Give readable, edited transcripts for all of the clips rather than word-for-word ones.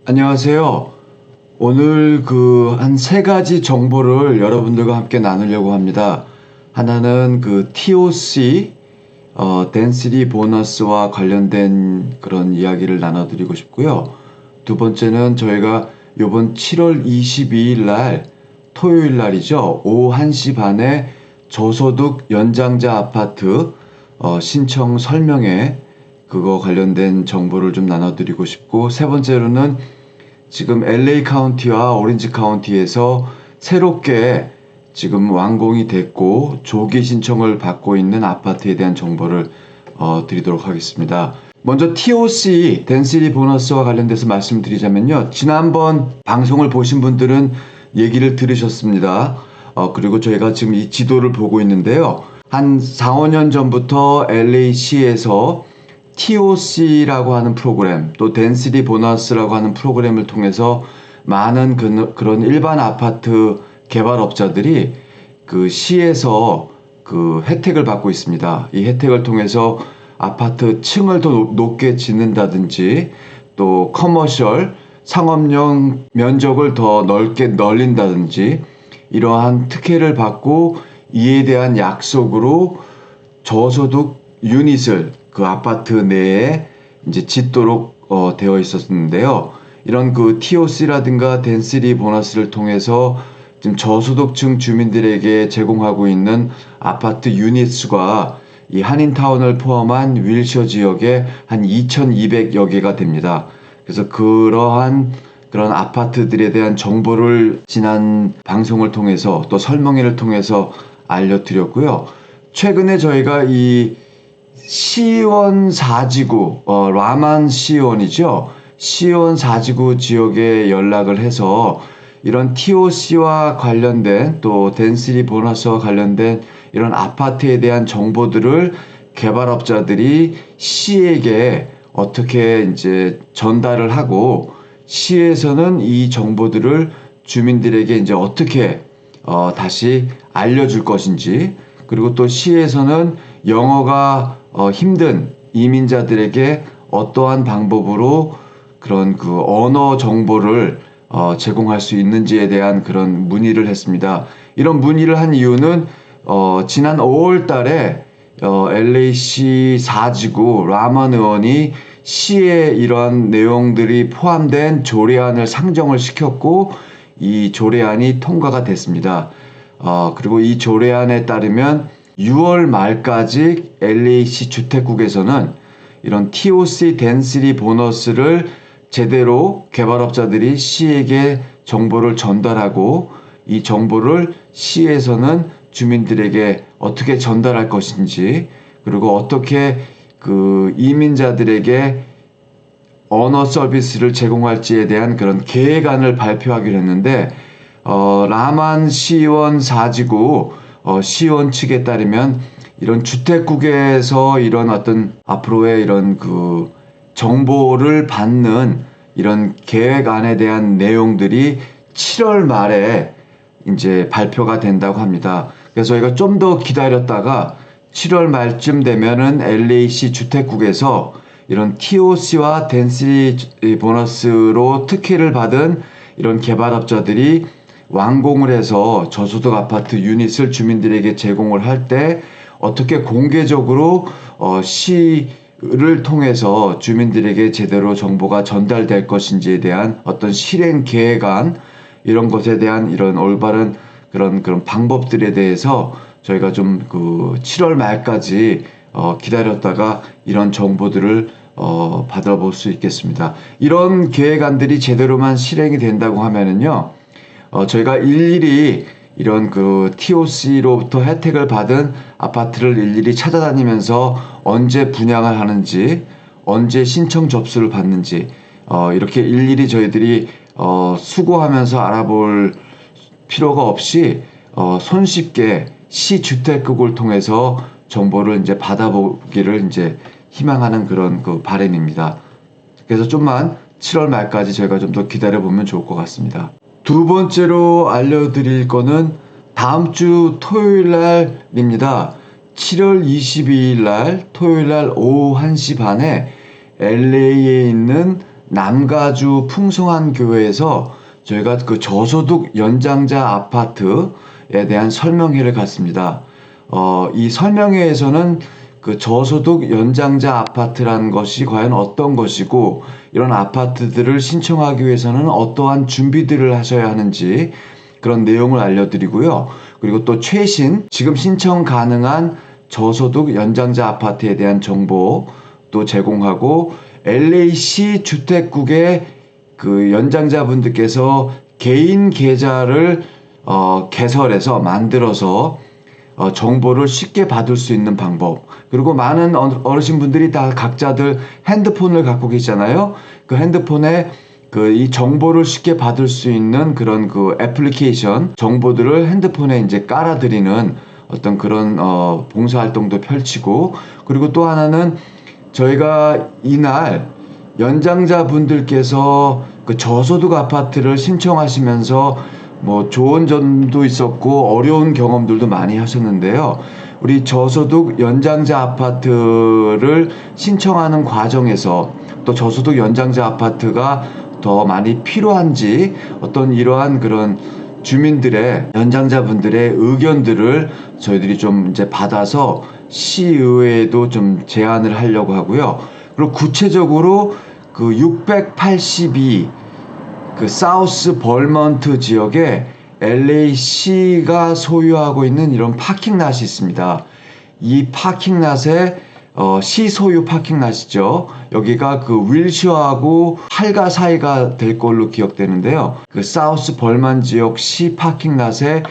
안녕하세요. 오늘 한 세 가지 정보를 여러분들과 함께 나누려고 합니다. 하나는 TOC, 덴시티 보너스와 관련된 그런 이야기를 나눠드리고 싶고요. 두 번째는 저희가 요번 7월 22일 날, 토요일 날이죠. 오후 1시 반에 저소득 연장자 아파트, 신청 설명회, 그거 관련된 정보를 좀 나눠드리고 싶고, 세 번째로는 지금 LA 카운티와 오렌지 카운티에서 새롭게 지금 완공이 됐고 조기 신청을 받고 있는 아파트에 대한 정보를 드리도록 하겠습니다. 먼저 TOC, 덴시티 보너스와 관련돼서 말씀드리자면요. 지난번 방송을 보신 분들은 얘기를 들으셨습니다. 그리고 저희가 지금 이 지도를 보고 있는데요. 한 4, 5년 전부터 LA시에서 TOC라고 하는 프로그램, 또 덴시티 보너스라고 하는 프로그램을 통해서 많은 그런 일반 아파트 개발업자들이 그 시에서 그 혜택을 받고 있습니다. 이 혜택을 통해서 아파트 층을 더 높게 짓는다든지 또 커머셜 상업용 면적을 더 넓게 넓린다든지 이러한 특혜를 받고 이에 대한 약속으로 저소득 유닛을 그 아파트 내에 이제 짓도록 되어 있었는데요. 이런 TOC라든가 덴시티 보너스를 통해서 지금 저소득층 주민들에게 제공하고 있는 아파트 유닛 수가 이 한인타운을 포함한 윌셔 지역에 한 2,200여 개가 됩니다. 그래서 그러한 그런 아파트들에 대한 정보를 지난 방송을 통해서 또 설명회를 통해서 알려드렸고요. 최근에 저희가 이 시원 4지구, 라만 시원이죠. 시원 4지구 지역에 연락을 해서 이런 TOC와 관련된 또 덴시티 보너스와 관련된 이런 아파트에 대한 정보들을 개발업자들이 시에게 어떻게 이제 전달을 하고 시에서는 이 정보들을 주민들에게 이제 어떻게 다시 알려줄 것인지, 그리고 또 시에서는 영어가 힘든 이민자들에게 어떠한 방법으로 그런 언어 정보를 제공할 수 있는지에 대한 그런 문의를 했습니다. 이런 문의를 한 이유는 지난 5월 달에 LA시 4지구 라만 의원이 시에 이러한 내용들이 포함된 조례안을 상정을 시켰고 이 조례안이 통과가 됐습니다. 그리고 이 조례안에 따르면 6월 말까지 LA시 주택국에서는 이런 TOC 덴시티 보너스를 제대로 개발업자들이 시에게 정보를 전달하고 이 정보를 시에서는 주민들에게 어떻게 전달할 것인지, 그리고 어떻게 이민자들에게 언어 서비스를 제공할지에 대한 그런 계획안을 발표하기로 했는데, 라만 시원 4지구 시원 측에 따르면 이런 주택국에서 이런 어떤 앞으로의 이런 정보를 받는 이런 계획안에 대한 내용들이 7월 말에 이제 발표가 된다고 합니다. 그래서 저희가 좀 더 기다렸다가 7월 말쯤 되면은 LA시 주택국에서 이런 TOC와 덴시티 보너스로 특혜를 받은 이런 개발업자들이 완공을 해서 저소득 아파트 유닛을 주민들에게 제공을 할 때 어떻게 공개적으로 시를 통해서 주민들에게 제대로 정보가 전달될 것인지에 대한 어떤 실행 계획안, 이런 것에 대한 이런 올바른 그런 방법들에 대해서 저희가 좀 7월 말까지 기다렸다가 이런 정보들을 받아볼 수 있겠습니다. 이런 계획안들이 제대로만 실행이 된다고 하면은요, 저희가 일일이 이런 TOC로부터 혜택을 받은 아파트를 일일이 찾아다니면서 언제 분양을 하는지, 언제 신청 접수를 받는지, 이렇게 일일이 저희들이 수고하면서 알아볼 필요가 없이 손쉽게 시주택국을 통해서 정보를 이제 받아보기를 이제 희망하는 그런 바람입니다. 그래서 좀만 7월 말까지 저희가 좀 더 기다려보면 좋을 것 같습니다. 두 번째로 알려드릴 거는 다음 주 토요일 날입니다. 7월 22일 날 토요일 날 오후 1시 반에 LA에 있는 남가주 풍성한 교회에서 저희가 그 저소득 연장자 아파트에 대한 설명회를 갔습니다. 이 설명회에서는 그 저소득 연장자 아파트라는 것이 과연 어떤 것이고, 이런 아파트들을 신청하기 위해서는 어떠한 준비들을 하셔야 하는지 그런 내용을 알려드리고요. 그리고 또 최신 지금 신청 가능한 저소득 연장자 아파트에 대한 정보도 제공하고, LA시 주택국의 그 연장자분들께서 개인 계좌를 개설해서 만들어서 정보를 쉽게 받을 수 있는 방법, 그리고 많은 어르신분들이 다 각자들 핸드폰을 갖고 계시잖아요. 그 핸드폰에 이 정보를 쉽게 받을 수 있는 그런 그 애플리케이션 정보들을 핸드폰에 이제 깔아드리는 어떤 그런 봉사활동도 펼치고, 그리고 또 하나는 저희가 이날 연장자분들께서 그 저소득 아파트를 신청하시면서 뭐 좋은 점도 있었고 어려운 경험들도 많이 하셨는데요. 우리 저소득 연장자 아파트를 신청하는 과정에서 또 저소득 연장자 아파트가 더 많이 필요한지, 어떤 이러한 그런 주민들의 연장자분들의 의견들을 저희들이 좀 이제 받아서 시의회에도 좀 제안을 하려고 하고요. 그리고 구체적으로 그 682 그 사우스 벌먼트 지역에 LA시가 소유하고 있는 이런 파킹랏이 있습니다. 이 파킹랏에 시 소유 파킹랏이죠. 여기가 그 윌셔하고 할가 사이가 될 걸로 기억되는데요. 그 사우스 벌먼 지역 시 파킹랏에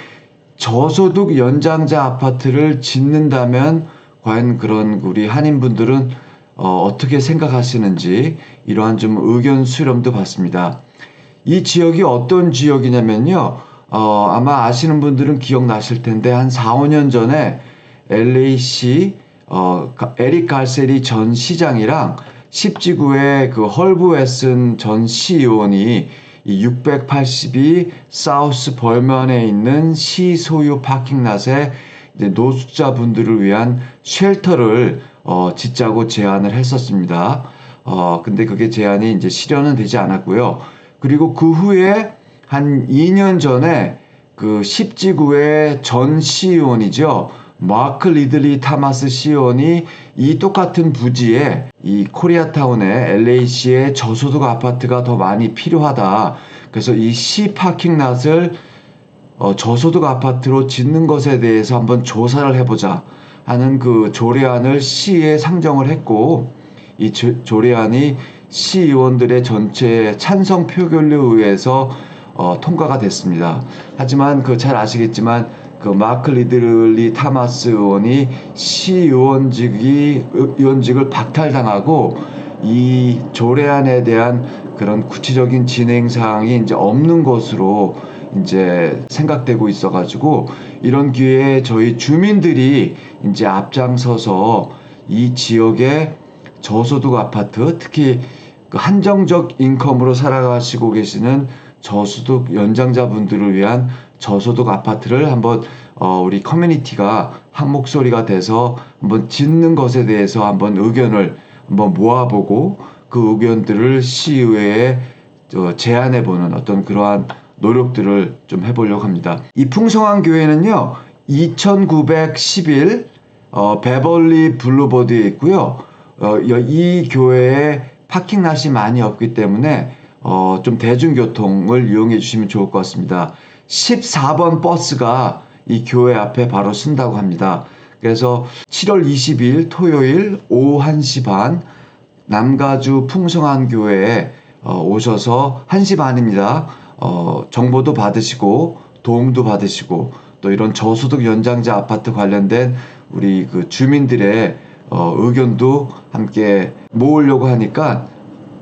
저소득 연장자 아파트를 짓는다면 과연 그런 우리 한인분들은 어떻게 생각하시는지 이러한 좀 의견 수렴도 받습니다. 이 지역이 어떤 지역이냐면요. 아마 아시는 분들은 기억나실 텐데 한 4, 5년 전에 LA시 에릭 갈세리 전 시장이랑 10지구의 그 헐브 웨슨 전 시의원이 이 682 사우스 벌먼에 있는 시 소유 파킹랏에 이제 노숙자분들을 위한 쉘터를 짓자고 제안을 했었습니다. 근데 그게 제안이 이제 실현은 되지 않았고요. 그리고 그 후에 한 2년 전에 그 10지구의 전 시의원이죠. 마크 리들리 타마스 시의원이 이 똑같은 부지에 이 코리아타운의 LA시의 저소득 아파트가 더 많이 필요하다. 그래서 이 시 파킹랏을 저소득 아파트로 짓는 것에 대해서 한번 조사를 해보자 하는 그 조례안을 시에 상정을 했고, 이 조례안이 시의원들의 전체 찬성 표결에 의해서 통과가 됐습니다. 하지만 그 잘 아시겠지만 그 마크 리들리 타마스 의원이 의원직을 박탈당하고 이 조례안에 대한 그런 구체적인 진행 사항이 이제 없는 것으로 이제 생각되고 있어가지고, 이런 기회에 저희 주민들이 이제 앞장서서 이 지역의 저소득 아파트, 특히 그 한정적 인컴으로 살아가시고 계시는 저소득 연장자분들을 위한 저소득 아파트를 한번 우리 커뮤니티가 한 목소리가 돼서 한번 짓는 것에 대해서 한번 의견을 한번 모아보고 그 의견들을 시의회에 제안해보는 어떤 그러한 노력들을 좀 해보려고 합니다. 이 풍성한 교회는요, 2911 베벌리 블루버드에 있고요. 이 교회에 파킹랏이 많이 없기 때문에 좀 대중교통을 이용해 주시면 좋을 것 같습니다. 14번 버스가 이 교회 앞에 바로 쓴다고 합니다. 그래서 7월 20일 토요일 오후 1시 반 남가주 풍성한 교회에 오셔서 1시 반입니다. 정보도 받으시고 도움도 받으시고 또 이런 저소득 연장자 아파트 관련된 우리 그 주민들의 의견도 함께 모으려고 하니까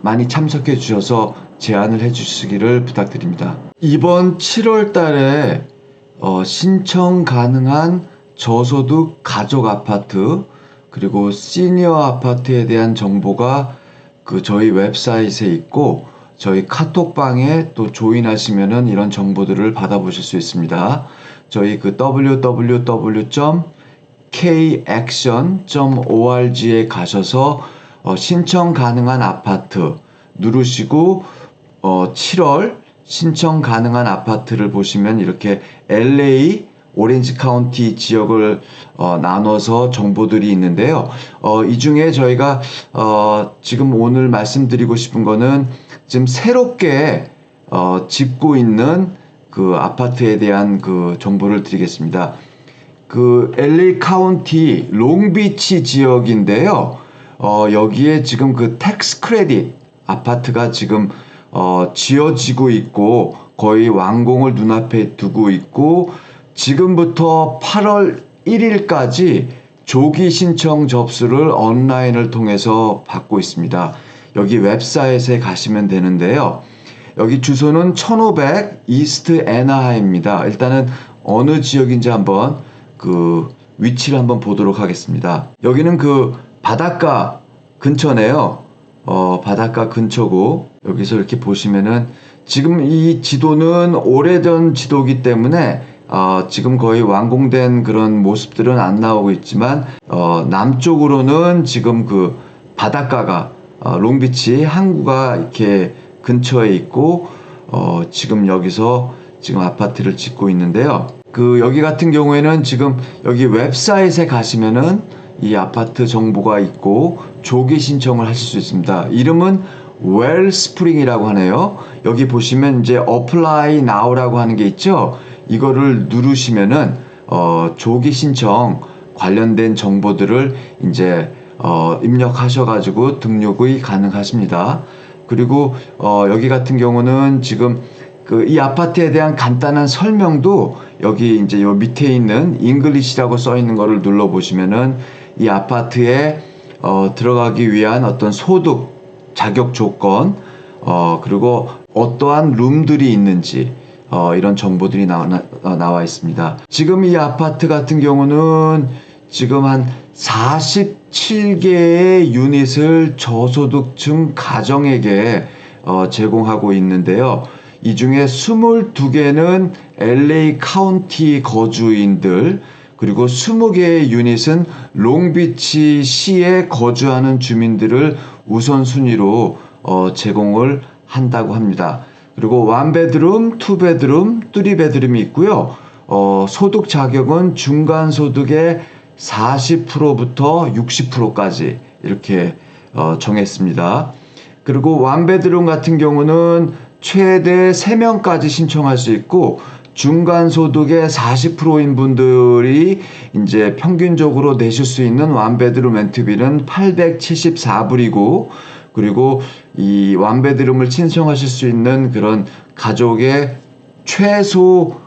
많이 참석해 주셔서 제안을 해 주시기를 부탁드립니다. 이번 7월 달에 신청 가능한 저소득 가족 아파트 그리고 시니어 아파트에 대한 정보가 그 저희 웹사이트에 있고, 저희 카톡방에 또 조인하시면은 이런 정보들을 받아보실 수 있습니다. 저희 그 www.kaction.org에 가셔서 신청 가능한 아파트 누르시고 7월 신청 가능한 아파트를 보시면 이렇게 LA 오렌지 카운티 지역을 나눠서 정보들이 있는데요. 이 중에 저희가 지금 오늘 말씀드리고 싶은 거는 지금 새롭게 짓고 있는 그 아파트에 대한 그 정보를 드리겠습니다. 그 LA 카운티 롱비치 지역인데요. 여기에 지금 그 텍스 크레딧 아파트가 지금 지어지고 있고 거의 완공을 눈앞에 두고 있고 지금부터 8월 1일까지 조기 신청 접수를 온라인을 통해서 받고 있습니다. 여기 웹사이트에 가시면 되는데요. 여기 주소는 1500 이스트 애나하임입니다. 일단은 어느 지역인지 한번 그 위치를 한번 보도록 하겠습니다. 여기는 그 바닷가 근처네요. 바닷가 근처고 여기서 이렇게 보시면은 지금 이 지도는 오래전 지도이기 때문에 지금 거의 완공된 그런 모습들은 안 나오고 있지만 남쪽으로는 지금 그 바닷가가 롱비치 항구가 이렇게 근처에 있고 지금 여기서 지금 아파트를 짓고 있는데요. 그 여기 같은 경우에는 지금 여기 웹사이트에 가시면은 이 아파트 정보가 있고 조기 신청을 하실 수 있습니다. 이름은 웰스프링이라고 하네요. 여기 보시면 이제 Apply Now라고 하는 게 있죠. 이거를 누르시면은 조기 신청 관련된 정보들을 이제 입력하셔가지고 등록이 가능하십니다. 그리고 여기 같은 경우는 지금 그 이 아파트에 대한 간단한 설명도 여기 이제 요 밑에 있는 잉글리시라고 써 있는 거를 눌러 보시면은 이 아파트에 들어가기 위한 어떤 소득 자격 조건 그리고 어떠한 룸들이 있는지 이런 정보들이 나와 있습니다. 지금 이 아파트 같은 경우는 지금 한 47개의 유닛을 저소득층 가정에게 제공하고 있는데요. 이 중에 22개는 LA 카운티 거주인들 그리고 20개의 유닛은 롱비치 시에 거주하는 주민들을 우선순위로 제공을 한다고 합니다. 그리고 1베드룸, 2베드룸, 3베드룸이 있고요. 소득 자격은 중간 소득의 40%부터 60%까지 이렇게 정했습니다. 그리고 1베드룸 같은 경우는 최대 3명까지 신청할 수 있고 중간 소득의 40%인 분들이 이제 평균적으로 내실 수 있는 원베드룸 렌트비는 874불이고 그리고 이 원베드룸을 신청하실 수 있는 그런 가족의 최소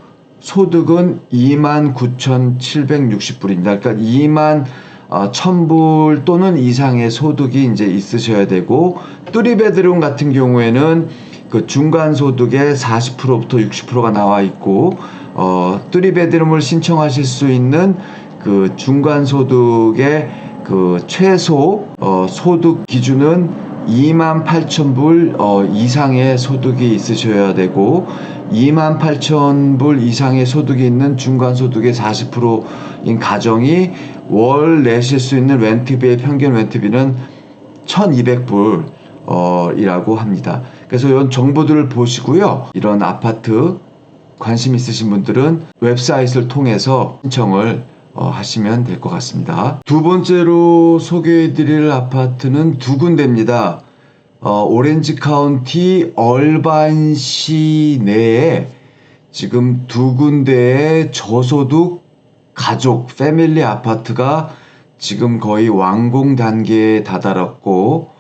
소득은 29,760불입니다. 그러니까 21,000불 또는 이상의 소득이 이제 있으셔야 되고 3베드룸 같은 경우에는 그 중간 소득의 40%부터 60%가 나와 있고 3베드룸을 신청하실 수 있는 그 중간 소득의 그 최소 소득 기준은 28,000불 이상의 소득이 있으셔야 되고 28,000불 이상의 소득이 있는 중간 소득의 40%인 가정이 월 내실 수 있는 렌트비의 평균 렌트비는 1,200불 이라고 합니다. 그래서 이런 정보들을 보시고요. 이런 아파트 관심 있으신 분들은 웹사이트를 통해서 신청을 하시면 될 것 같습니다. 두 번째로 소개해 드릴 아파트는 두 군데입니다. 오렌지 카운티 얼반시 내에 지금 두 군데의 저소득 가족 패밀리 아파트가 지금 거의 완공 단계에 다다랐고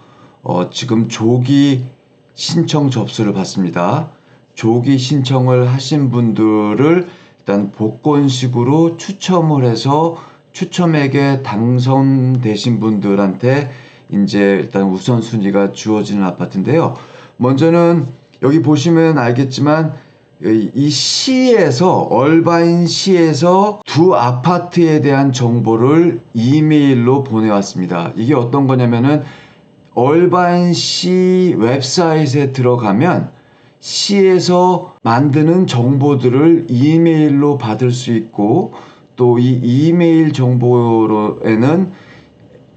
지금 조기 신청 접수를 받습니다. 조기 신청을 하신 분들을 일단 복권식으로 추첨을 해서 추첨액에 당선되신 분들한테 이제 일단 우선순위가 주어지는 아파트인데요. 먼저는 여기 보시면 알겠지만 이 시에서 얼바인 시에서 두 아파트에 대한 정보를 이메일로 보내왔습니다. 이게 어떤 거냐면은 얼바인시 웹사이트에 들어가면 시에서 만드는 정보들을 이메일로 받을 수 있고 또 이 이메일 정보에는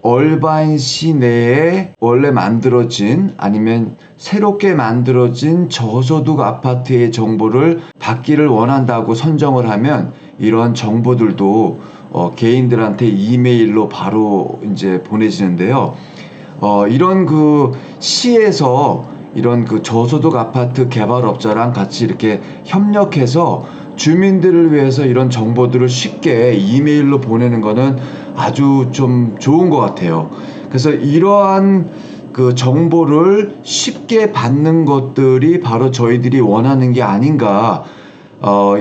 얼바인 시내에 원래 만들어진 아니면 새롭게 만들어진 저소득 아파트의 정보를 받기를 원한다고 선정을 하면 이런 정보들도 개인들한테 이메일로 바로 이제 보내지는데요. 이런 그 시에서 이런 그 저소득 아파트 개발업자랑 같이 이렇게 협력해서 주민들을 위해서 이런 정보들을 쉽게 이메일로 보내는 거는 아주 좀 좋은 것 같아요. 그래서 이러한 그 정보를 쉽게 받는 것들이 바로 저희들이 원하는 게 아닌가.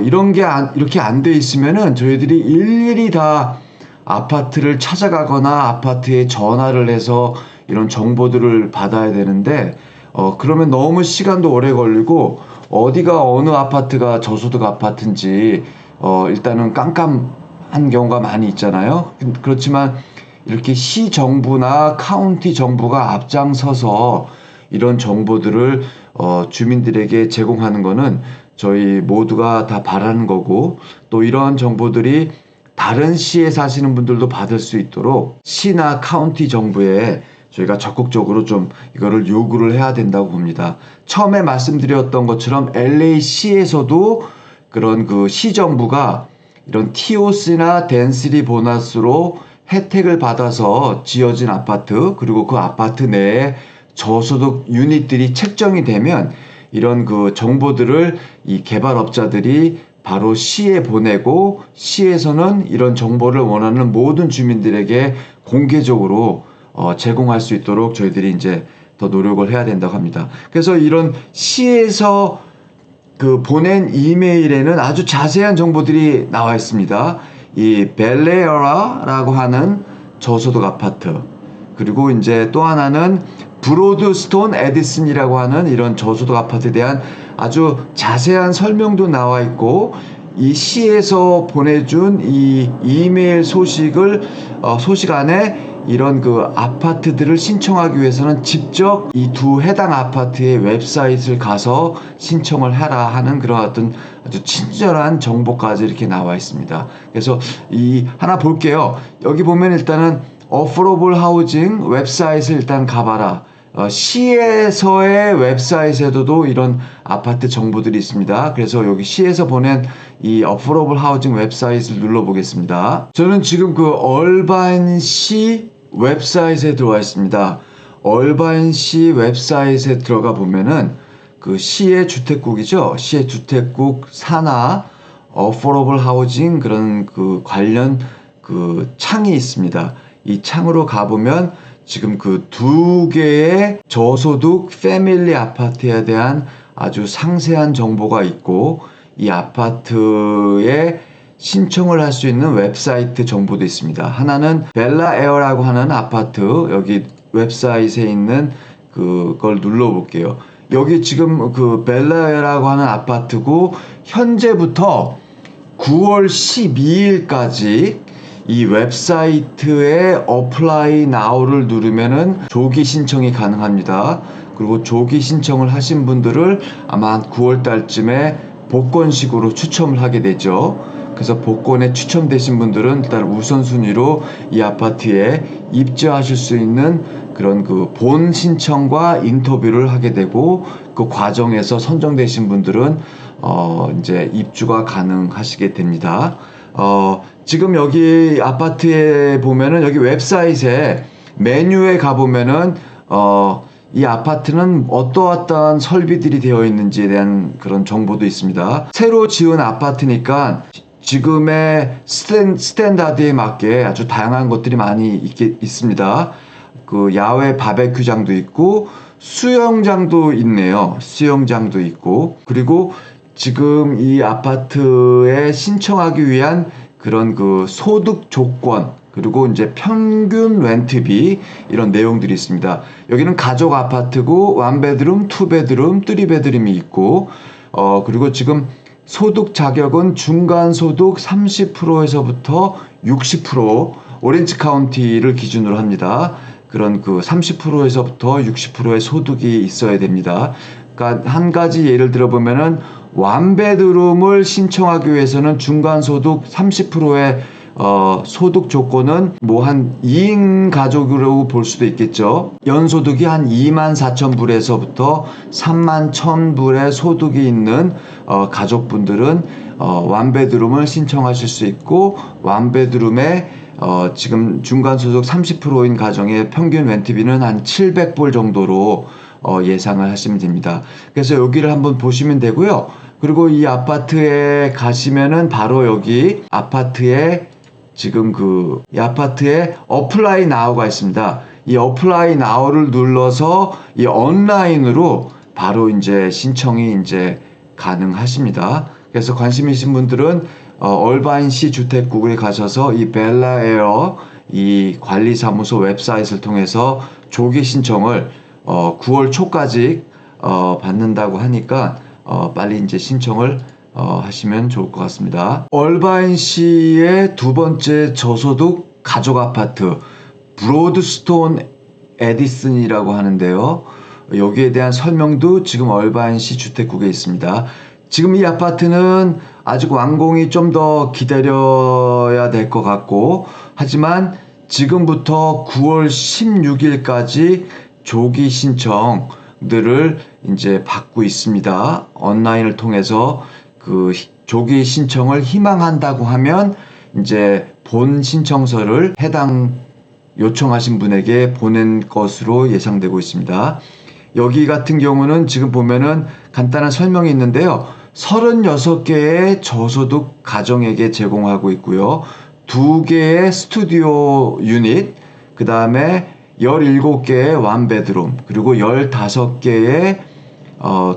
이런 게 이렇게 안 돼 있으면은 저희들이 일일이 다 아파트를 찾아가거나 아파트에 전화를 해서 이런 정보들을 받아야 되는데, 그러면 너무 시간도 오래 걸리고, 어디가 어느 아파트가 저소득 아파트인지, 일단은 깜깜한 경우가 많이 있잖아요. 그렇지만, 이렇게 시 정부나 카운티 정부가 앞장서서 이런 정보들을, 주민들에게 제공하는 거는 저희 모두가 다 바라는 거고, 또 이러한 정보들이 다른 시에 사시는 분들도 받을 수 있도록 시나 카운티 정부에 저희가 적극적으로 좀 이거를 요구를 해야 된다고 봅니다. 처음에 말씀드렸던 것처럼 LA시에서도 그런 그 시정부가 이런 TOC나 덴시티 보너스로 혜택을 받아서 지어진 아파트, 그리고 그 아파트 내에 저소득 유닛들이 책정이 되면 이런 그 정보들을 이 개발업자들이 바로 시에 보내고, 시에서는 이런 정보를 원하는 모든 주민들에게 공개적으로 제공할 수 있도록 저희들이 이제 더 노력을 해야 된다고 합니다. 그래서 이런 시에서 그 보낸 이메일에는 아주 자세한 정보들이 나와 있습니다. 이 벨레어라라고 하는 저소득 아파트, 그리고 이제 또 하나는 브로드스톤 에디슨이라고 하는 이런 저소득 아파트에 대한 아주 자세한 설명도 나와 있고, 이 시에서 보내준 이 이메일 소식 안에 이런 그 아파트들을 신청하기 위해서는 직접 이 두 해당 아파트의 웹사이트를 가서 신청을 해라 하는 그런 어떤 아주 친절한 정보까지 이렇게 나와 있습니다. 그래서 하나 볼게요. 여기 보면 일단은 Affordable Housing 웹사이트를 일단 가봐라. 시에서의 웹사이트에도 이런 아파트 정보들이 있습니다. 그래서 여기 시에서 보낸 이 Affordable Housing 웹사이트를 눌러보겠습니다. 저는 지금 그 얼바인시 웹사이트에 들어와 있습니다. 얼바인시 웹사이트에 들어가 보면은 그 시의 주택국이죠. 시의 주택국 산하 Affordable Housing 그런 그 관련 그 창이 있습니다. 이 창으로 가보면 지금 그 두 개의 저소득 패밀리 아파트에 대한 아주 상세한 정보가 있고, 이 아파트에 신청을 할 수 있는 웹사이트 정보도 있습니다. 하나는 벨라에어라고 하는 아파트, 여기 웹사이트에 있는 그걸 눌러볼게요. 여기 지금 그 벨라에어라고 하는 아파트고, 현재부터 9월 12일까지 이 웹사이트에 Apply Now를 누르면은 조기 신청이 가능합니다. 그리고 조기 신청을 하신 분들을 아마 한 9월 달쯤에 복권식으로 추첨을 하게 되죠. 그래서 복권에 추첨되신 분들은 일단 우선순위로 이 아파트에 입주하실 수 있는 그런 그 본 신청과 인터뷰를 하게 되고, 그 과정에서 선정되신 분들은 이제 입주가 가능하시게 됩니다. 지금 여기 아파트에 보면은 여기 웹사이트에 메뉴에 가보면은 이 아파트는 어떠한 설비들이 되어 있는지에 대한 그런 정보도 있습니다. 새로 지은 아파트니까 지금의 스탠다드에 맞게 아주 다양한 것들이 많이 있습니다. 그 야외 바베큐장도 있고 수영장도 있네요. 수영장도 있고, 그리고 지금 이 아파트에 신청하기 위한 그런 그 소득 조건, 그리고 이제 평균 렌트비, 이런 내용들이 있습니다. 여기는 가족 아파트고 1베드룸, 2베드룸, 3베드룸이 있고, 그리고 지금 소득 자격은 중간 소득 30%에서부터 60%, 오렌지 카운티를 기준으로 합니다. 그런 그 30%에서부터 60%의 소득이 있어야 됩니다. 그러니까 한 가지 예를 들어보면은 원베드룸을 신청하기 위해서는 중간 소득 30%의 소득 조건은 뭐 한 2인 가족으로 볼 수도 있겠죠. 연소득이 한 24,000불에서부터 31,000불의 소득이 있는 가족분들은 원베드룸을 신청하실 수 있고, 원베드룸에 지금 중간소득 30%인 가정의 평균 렌트비는 한 700불 정도로 예상을 하시면 됩니다. 그래서 여기를 한번 보시면 되고요. 그리고 이 아파트에 가시면은 바로 여기 아파트에 지금 이 아파트에 어플라이 나우가 있습니다. 이 어플라이 나우를 눌러서 이 온라인으로 바로 이제 신청이 이제 가능하십니다. 그래서 관심 있으신 분들은 얼바인시 주택국에 가셔서 이 벨라에어 이 관리사무소 웹사이트를 통해서 조기 신청을 9월 초까지 받는다고 하니까 빨리 이제 신청을 하시면 좋을 것 같습니다. 얼바인시의 두 번째 저소득 가족 아파트 브로드스톤 에디슨이라고 하는데요. 여기에 대한 설명도 지금 얼바인시 주택국에 있습니다. 지금 이 아파트는 아직 완공이 좀 더 기다려야 될 것 같고, 하지만 지금부터 9월 16일까지 조기 신청들을 이제 받고 있습니다. 온라인을 통해서 그 조기 신청을 희망한다고 하면 이제 본 신청서를 해당 요청하신 분에게 보낸 것으로 예상되고 있습니다. 여기 같은 경우는 지금 보면은 간단한 설명이 있는데요. 36개의 저소득 가정에게 제공하고 있고요. 2개의 스튜디오 유닛, 그 다음에 17개의 원베드룸, 그리고 15개의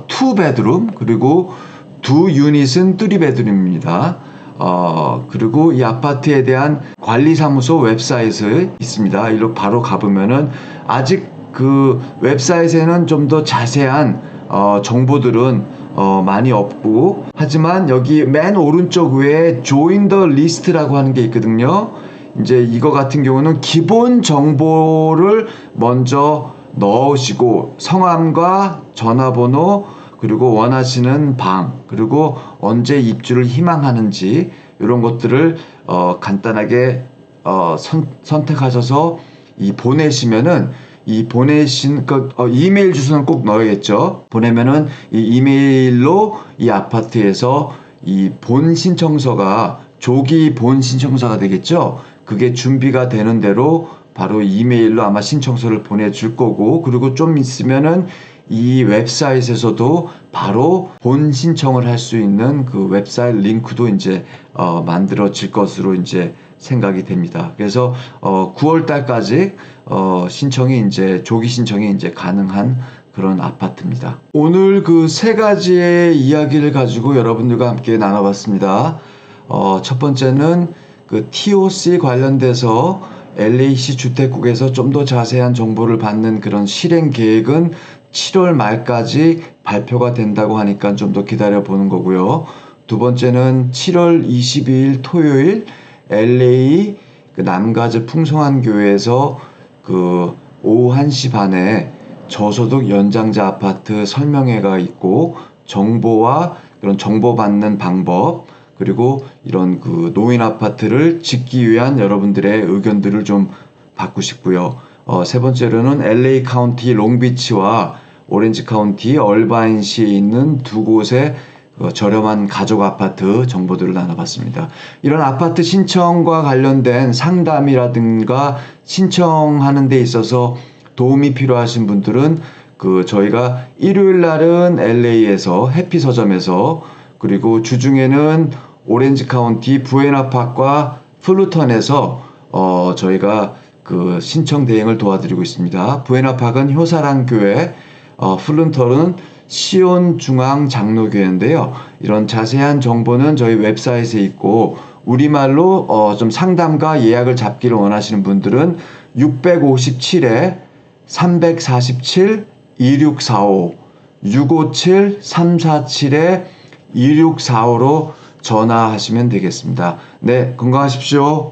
투베드룸, 그리고 2유닛은 3베드룸입니다. 그리고 이 아파트에 대한 관리사무소 웹사이트 있습니다. 이로 바로 가보면은 아직 그 웹사이트에는 좀 더 자세한 정보들은 많이 없고, 하지만 여기 맨 오른쪽 위에 Join the List라고 하는 게 있거든요. 이제 이거 같은 경우는 기본 정보를 먼저 넣으시고 성함과 전화번호, 그리고 원하시는 방, 그리고 언제 입주를 희망하는지 이런 것들을 간단하게 선택하셔서 보내시면은 이 보내신 이메일 주소는 꼭 넣어야겠죠. 보내면은 이 이메일로 이 아파트에서 이 본 신청서가 조기 본 신청서가 되겠죠. 그게 준비가 되는 대로 바로 이메일로 아마 신청서를 보내줄 거고, 그리고 좀 있으면은 이 웹사이트에서도 바로 본 신청을 할 수 있는 그 웹사이트 링크도 이제 만들어질 것으로 이제 생각이 됩니다. 그래서 9월 달까지 신청이 이제 조기 신청이 이제 가능한 그런 아파트입니다. 오늘 그 세 가지의 이야기를 가지고 여러분들과 함께 나눠봤습니다. 첫 번째는 그 TOC 관련돼서 LAC 주택국에서 좀 더 자세한 정보를 받는 그런 실행 계획은 7월 말까지 발표가 된다고 하니까 좀 더 기다려 보는 거고요. 두 번째는 7월 22일 토요일 LA 그 남가즈 풍성한 교회에서 그 오후 1시 반에 저소득 연장자 아파트 설명회가 있고, 정보와 그런 정보 받는 방법, 그리고 이런 그 노인 아파트를 짓기 위한 여러분들의 의견들을 좀 받고 싶고요. 세 번째로는 LA 카운티 롱비치와 오렌지 카운티 얼바인시에 있는 두 곳의 저렴한 가족 아파트 정보들을 나눠봤습니다. 이런 아파트 신청과 관련된 상담이라든가 신청하는 데 있어서 도움이 필요하신 분들은 저희가 일요일 날은 LA에서 해피 서점에서, 그리고 주중에는 오렌지 카운티 부에나파크와 플루턴에서 저희가 그 신청 대행을 도와드리고 있습니다. 부에나파크는 효사랑 교회, 플루턴은 시온 중앙 장로교회인데요. 이런 자세한 정보는 저희 웹사이트에 있고, 우리말로 좀 상담과 예약을 잡기를 원하시는 분들은 657-347-2645 657-347-2645로 전화하시면 되겠습니다. 네, 건강하십시오.